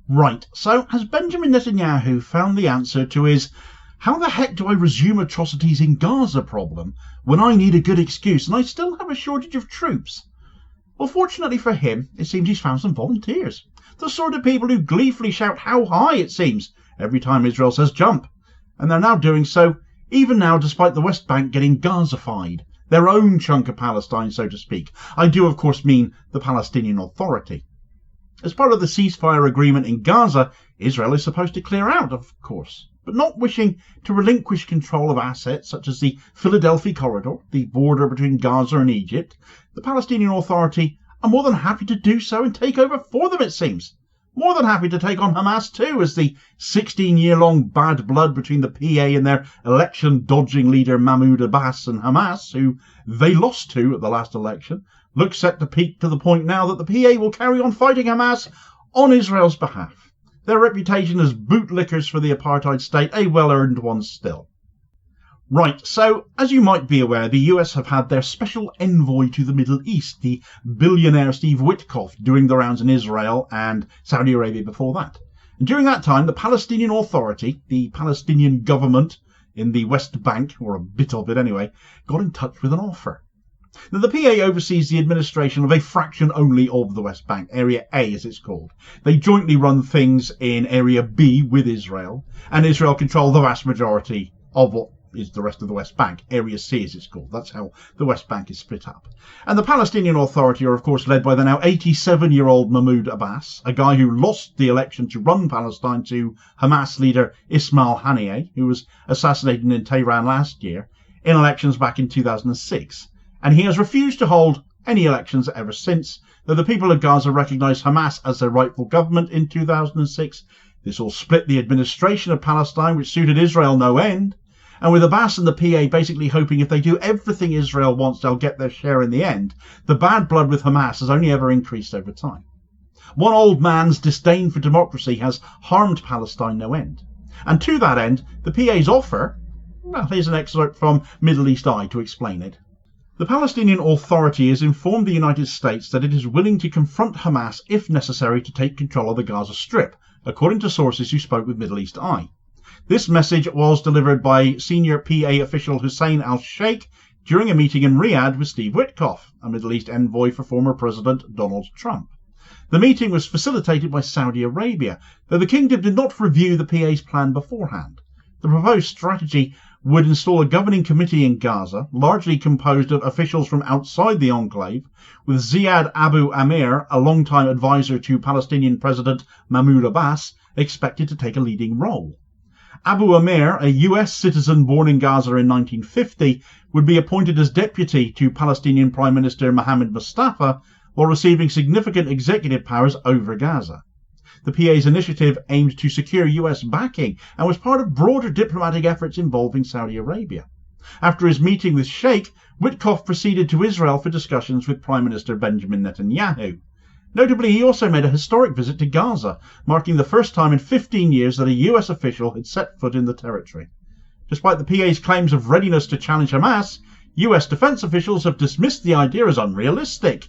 Right, so has Benjamin Netanyahu found the answer to his "how the heck do I resume atrocities in Gaza" problem when I need a good excuse and I still have a shortage of troops? Well, fortunately for him, it seems he's found some volunteers. The sort of people who gleefully shout "how high" it seems every time Israel says jump. And they're now doing so, even now, despite the West Bank getting Gazafied, their own chunk of Palestine, so to speak. I do, of course, mean the Palestinian Authority. As part of the ceasefire agreement in Gaza, Israel is supposed to clear out, of course, but not wishing to relinquish control of assets such as the Philadelphi Corridor, the border between Gaza and Egypt, the Palestinian Authority are more than happy to do so and take over for them, it seems. More than happy to take on Hamas too, as the 16-year-long bad blood between the PA and their election-dodging leader Mahmood Abbas and Hamas, who they lost to at the last election, looks set to peak to the point now that the PA will carry on fighting Hamas on Israel's behalf. Their reputation as bootlickers for the apartheid state, a well-earned one still. Right, so as you might be aware, the US have had their special envoy to the Middle East, the billionaire Steve Witkoff, doing the rounds in Israel and Saudi Arabia before that. And during that time, the Palestinian Authority, the Palestinian government in the West Bank, or a bit of it anyway, got in touch with an offer. Now, the PA oversees the administration of a fraction only of the West Bank, Area A as it's called. They jointly run things in Area B with Israel, and Israel control the vast majority of what is the rest of the West Bank, Area C as it's called. That's how the West Bank is split up. And the Palestinian Authority are of course led by the now 87-year-old Mahmoud Abbas, a guy who lost the election to run Palestine to Hamas leader Ismail Haniyeh, who was assassinated in Tehran last year in elections back in 2006. And he has refused to hold any elections ever since, though the people of Gaza recognised Hamas as their rightful government in 2006. This all split the administration of Palestine, which suited Israel no end. And with Abbas and the PA basically hoping if they do everything Israel wants, they'll get their share in the end, the bad blood with Hamas has only ever increased over time. One old man's disdain for democracy has harmed Palestine no end. And to that end, the PA's offer, well, here's an excerpt from Middle East Eye to explain it. The Palestinian Authority has informed the United States that it is willing to confront Hamas if necessary to take control of the Gaza Strip, according to sources who spoke with Middle East Eye. This message was delivered by senior PA official Hussein al-Sheikh during a meeting in Riyadh with Steve Witkoff, a Middle East envoy for former President Donald Trump. The meeting was facilitated by Saudi Arabia, though the kingdom did not review the PA's plan beforehand. The proposed strategy would install a governing committee in Gaza, largely composed of officials from outside the enclave, with Ziad Abu Amir, a long-time advisor to Palestinian President Mahmoud Abbas, expected to take a leading role. Abu Amir, a US citizen born in Gaza in 1950, would be appointed as deputy to Palestinian Prime Minister Mohammed Mustafa while receiving significant executive powers over Gaza. The PA's initiative aimed to secure US backing and was part of broader diplomatic efforts involving Saudi Arabia. After his meeting with Sheikh, Witkoff proceeded to Israel for discussions with Prime Minister Benjamin Netanyahu. Notably, he also made a historic visit to Gaza, marking the first time in 15 years that a US official had set foot in the territory. Despite the PA's claims of readiness to challenge Hamas, US defense officials have dismissed the idea as unrealistic.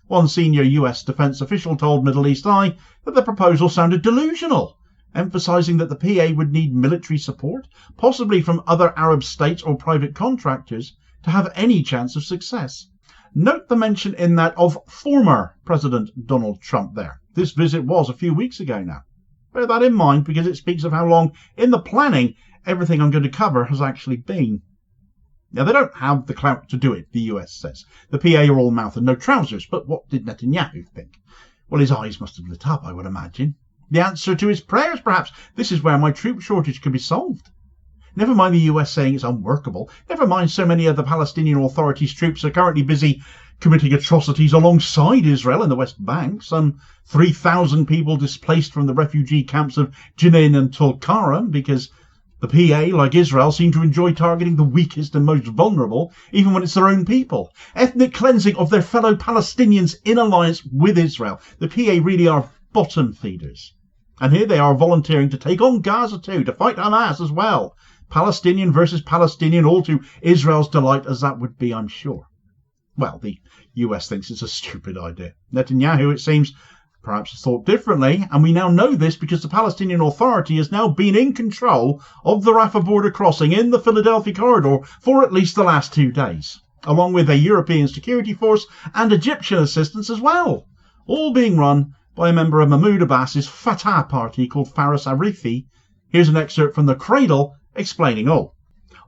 One senior US defense official told Middle East Eye that the proposal sounded delusional, emphasizing that the PA would need military support, possibly from other Arab states or private contractors, to have any chance of success. Note the mention in that of former President Donald Trump there. This visit was a few weeks ago now. Bear that in mind because it speaks of how long in the planning everything I'm going to cover has actually been. Now, they don't have the clout to do it, the US says. The PA are all mouth and no trousers, but what did Netanyahu think? Well, his eyes must have lit up, I would imagine. The answer to his prayers, perhaps. This is where my troop shortage could be solved. Never mind the US saying it's unworkable. Never mind so many of the Palestinian Authority's troops are currently busy committing atrocities alongside Israel in the West Bank. Some 3,000 people displaced from the refugee camps of Jenin and Tulkarem because the PA, like Israel, seem to enjoy targeting the weakest and most vulnerable, even when it's their own people. Ethnic cleansing of their fellow Palestinians in alliance with Israel. The PA really are bottom feeders. And here they are volunteering to take on Gaza too, to fight Hamas as well. Palestinian versus Palestinian, all to Israel's delight as that would be, I'm sure. Well, the US thinks it's a stupid idea. Netanyahu, it seems, perhaps has thought differently, and we now know this because the Palestinian Authority has now been in control of the Rafah border crossing in the Philadelphi Corridor for at least the last 2 days, along with a European security force and Egyptian assistance as well, all being run by a member of Mahmood Abbas's Fatah party called a-rifi. Here's an excerpt from the Cradle explaining all.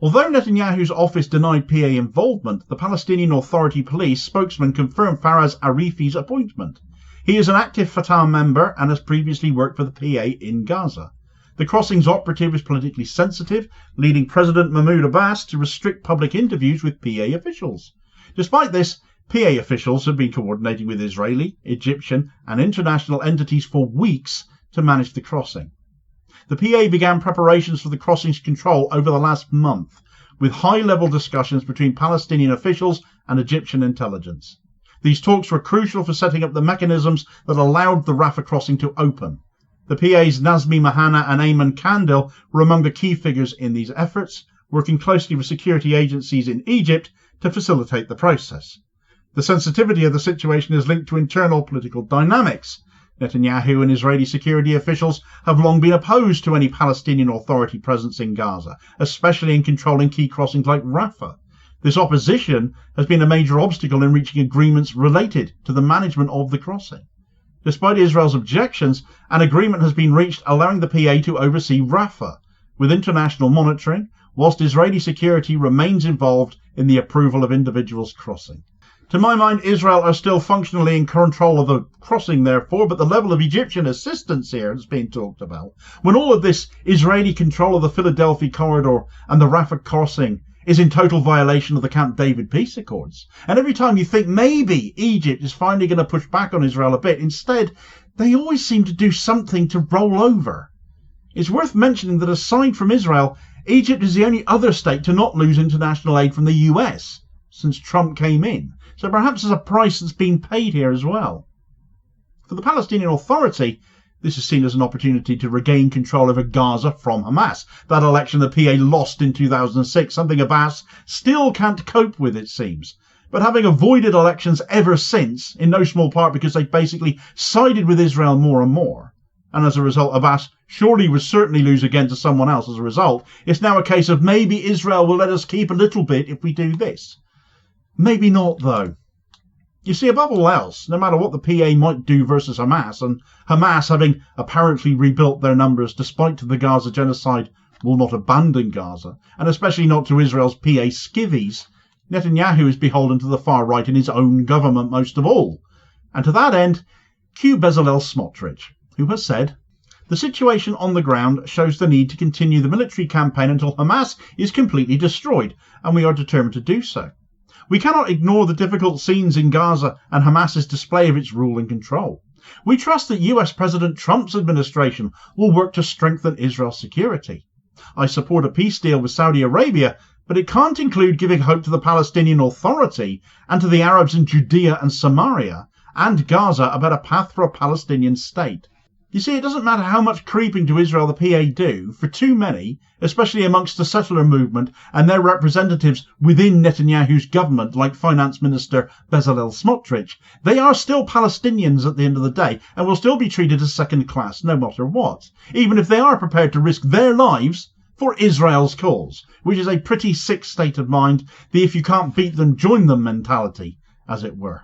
Although Netanyahu's office denied PA involvement, the Palestinian Authority police spokesman confirmed Farah's a-rifi's appointment. He is an active Fatah member and has previously worked for the PA in Gaza. The crossing's operative is politically sensitive, leading President Mahmoud Abbas to restrict public interviews with PA officials. Despite this, PA officials have been coordinating with Israeli, Egyptian and international entities for weeks to manage the crossing. The PA began preparations for the crossing's control over the last month, with high-level discussions between Palestinian officials and Egyptian intelligence. These talks were crucial for setting up the mechanisms that allowed the Rafah crossing to open. The PA's Nazmi Mahana and Ayman Kandil were among the key figures in these efforts, working closely with security agencies in Egypt to facilitate the process. The sensitivity of the situation is linked to internal political dynamics. Netanyahu and Israeli security officials have long been opposed to any Palestinian Authority presence in Gaza, especially in controlling key crossings like Rafah. This opposition has been a major obstacle in reaching agreements related to the management of the crossing. Despite Israel's objections, an agreement has been reached allowing the PA to oversee Rafah, with international monitoring, whilst Israeli security remains involved in the approval of individuals crossing. To my mind, Israel are still functionally in control of the crossing, therefore, but the level of Egyptian assistance here is being talked about. When all of this Israeli control of the Philadelphi Corridor and the Rafah crossing is in total violation of the Camp David peace accords. And every time you think maybe Egypt is finally going to push back on Israel a bit, instead, they always seem to do something to roll over. It's worth mentioning that aside from Israel, Egypt is the only other state to not lose international aid from the US since Trump came in. So perhaps there's a price that's been paid here as well. For the Palestinian Authority, this is seen as an opportunity to regain control over Gaza from Hamas. That election the PA lost in 2006, something Abbas still can't cope with, it seems. But having avoided elections ever since, in no small part because they basically sided with Israel more and more, and as a result Abbas surely would certainly lose again to someone else as a result, it's now a case of maybe Israel will let us keep a little bit if we do this. Maybe not, though. You see, above all else, no matter what the PA might do versus Hamas, and Hamas, having apparently rebuilt their numbers despite the Gaza genocide, will not abandon Gaza, and especially not to Israel's PA skivvies, Netanyahu is beholden to the far right in his own government most of all. And to that end, cue Bezalel Smotrich, who has said, "The situation on the ground shows the need to continue the military campaign until Hamas is completely destroyed, and we are determined to do so. We cannot ignore the difficult scenes in Gaza and Hamas's display of its rule and control. We trust that US President Trump's administration will work to strengthen Israel's security. I support a peace deal with Saudi Arabia, but it can't include giving hope to the Palestinian Authority and to the Arabs in Judea and Samaria and Gaza about a path for a Palestinian state." You see, it doesn't matter how much creeping to Israel the PA do, for too many, especially amongst the settler movement and their representatives within Netanyahu's government, like Finance Minister Bezalel Smotrich, they are still Palestinians at the end of the day and will still be treated as second class no matter what, even if they are prepared to risk their lives for Israel's cause, which is a pretty sick state of mind, the if you can't beat them, join them mentality, as it were.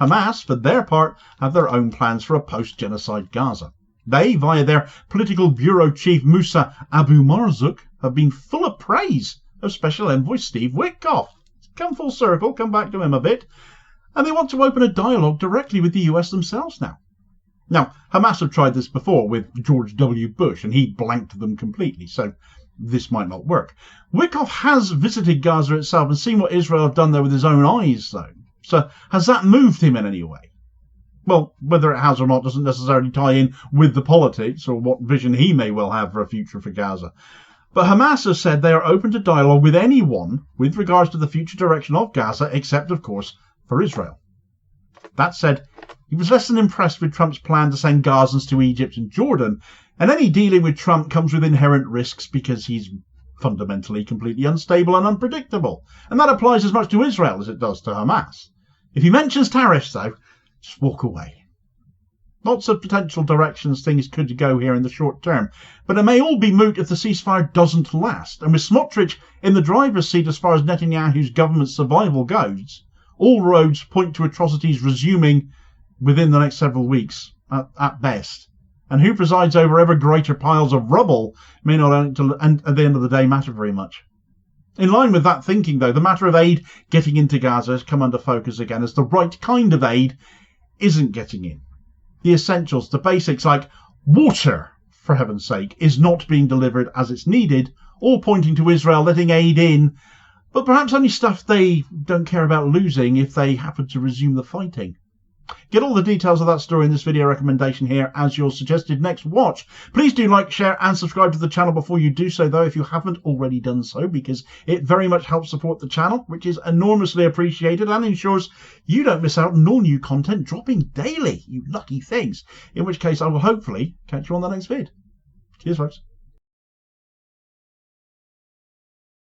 Hamas, for their part, have their own plans for a post-genocide Gaza. They, via their political bureau chief Musa Abu Marzouk, have been full of praise of Special Envoy Steve Witkoff. Come full circle, come back to him a bit, and they want to open a dialogue directly with the US themselves now. Now, Hamas have tried this before with George W. Bush, and he blanked them completely, so this might not work. Witkoff has visited Gaza itself and seen what Israel have done there with his own eyes, though. So has that moved him in any way? Well, whether it has or not doesn't necessarily tie in with the politics or what vision he may well have for a future for Gaza. But Hamas has said they are open to dialogue with anyone with regards to the future direction of Gaza, except, of course, for Israel. That said, he was less than impressed with Trump's plan to send Gazans to Egypt and Jordan, and any dealing with Trump comes with inherent risks because he's fundamentally completely unstable and unpredictable, and that applies as much to Israel as it does to Hamas. If he mentions tariffs, though, just walk away. Lots of potential directions things could go here in the short term, but it may all be moot if the ceasefire doesn't last. And with Smotrich in the driver's seat as far as Netanyahu's government's survival goes, all roads point to atrocities resuming within the next several weeks, at best. And who presides over ever greater piles of rubble may not, at the end of the day, matter very much. In line with that thinking, though, the matter of aid getting into Gaza has come under focus again, as the right kind of aid isn't getting in. The essentials, the basics like water, for heaven's sake, is not being delivered as it's needed, all pointing to Israel letting aid in, but perhaps only stuff they don't care about losing if they happen to resume the fighting. Get all the details of that story in this video recommendation here as your suggested next watch. Please do like, share and subscribe to the channel before you do so, though, if you haven't already done so, because it very much helps support the channel, which is enormously appreciated and ensures you don't miss out on all new content dropping daily, you lucky things. In which case I will hopefully catch you on the next vid. Cheers, folks.